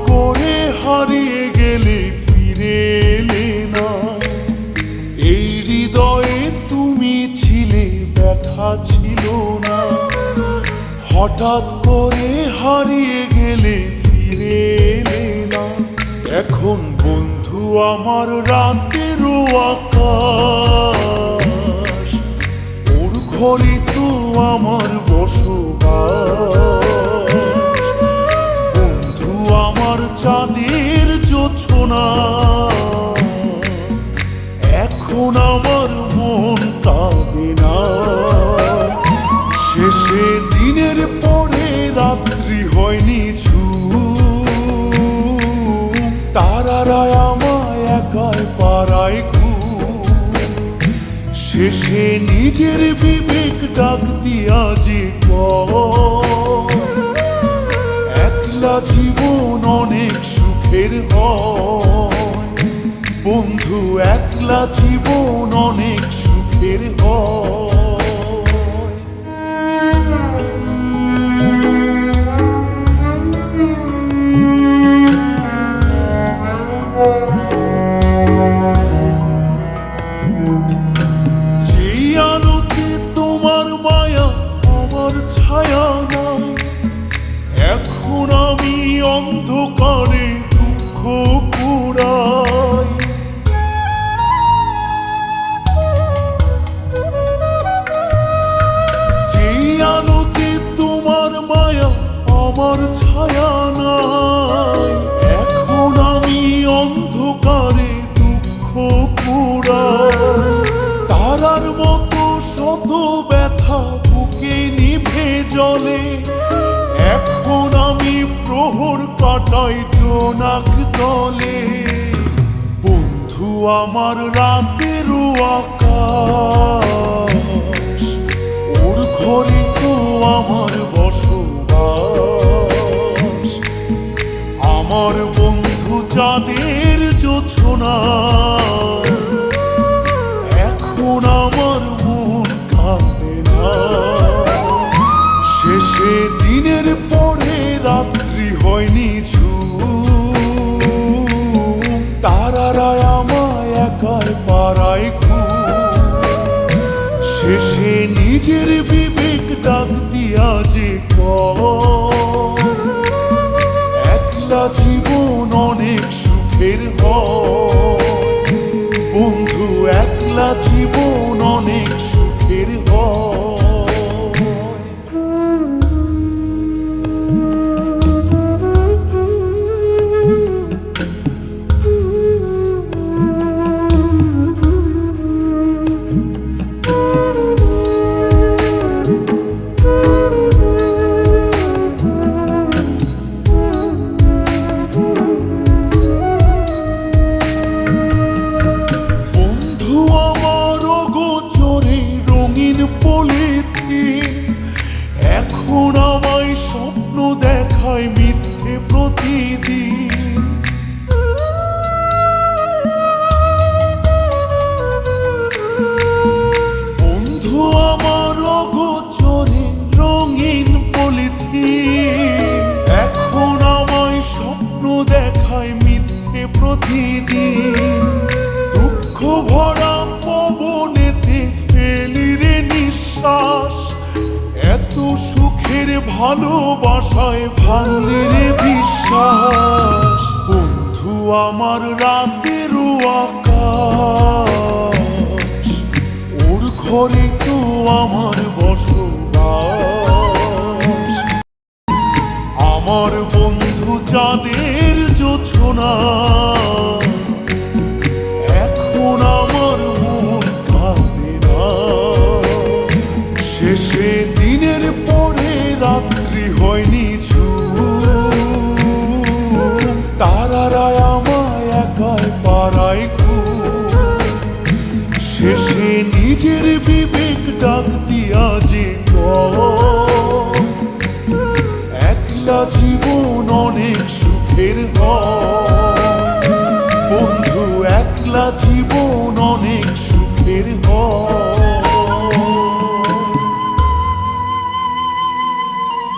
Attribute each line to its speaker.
Speaker 1: করে হারিয়ে গেলে ফিরে এলে না। এই হৃদয়ে তুমি ছিলে, ব্যথা ছিল না। হঠাৎ করে হারিয়ে গেলে ফিরে এলে না। এখন বন্ধু আমার রাতেরও আকাশ, ওর ঘরে তো আমার বসবাস। বন্ধু আমার চাঁদের জোছনা, এখন আমার মন কাঁদে না। শেষে দিনের পরে রাত্রি হয়নি ঝুম, তারারা আমায় একাই পাড়ায় ঘুম। শেষে নিজের বিবেক ডাক দিয়া যে একলা জীবন অনেক সুখের হয়। বন্ধু একলা জীবন অনেক সুখের হয়। যেই আলোতে তোমার মায়া আমার ছায়া নাই, এখন আমি অন্ধকারে দুঃখ কুড়াই। যেই আলোতে তোমার মায়া আমার ছায়া নাই, এখন আমি অন্ধকারে দুঃখ কুড়াই। তারার মতো শত ব্যথা বুকে নিভে জ্বলে, এখন আমি প্রহর কাটাই জোনাক তলে। বন্ধু আমার রাতেরও আকাশ, ওর ঘরে তো আমার বসবাস। আমার বন্ধু চাঁদের জোছনা, এখন আমার মন কাঁদে না। শেষে দিনের পরে রাত্রি হয়নি ঝুম, তারারা আমায় একাই পাড়ায় ঘুম। শেষে নিজের বিবেক ডাক দিয়া যে একলা জীবন অনেক সুখের হয়। বন্ধু একলা জীবন অনেক সুখের হয়। এখন আমায় স্বপ্ন দেখায় মিথ্যে প্রতিদিন। বন্ধু আমার অগোচরে রঙিন পলিথিন, এখন আমায় স্বপ্ন দেখায় মিথ্যে প্রতিদিন। দুঃখ ভরা পবনেতে ফেলি রে নিঃশ্বাস, এত সুখের ভালোবাসায় ভাঙলি রে বিশ্বাস। বন্ধু আমার রাতেরও আকাশ, ওর ঘরে তো আমার বসবাস। আমার বন্ধু চাঁদের জোছনা, এখন আমার মন কাঁদে না। শেষে দিনের পরে রাত্রি হয়নি ঝুম, তারারা আমায় একাই পাড়ায় ঘুম। শেষে নিজের বিবেক ডাক দিয়া যে একলা জীবন অনেক সুখের হয়।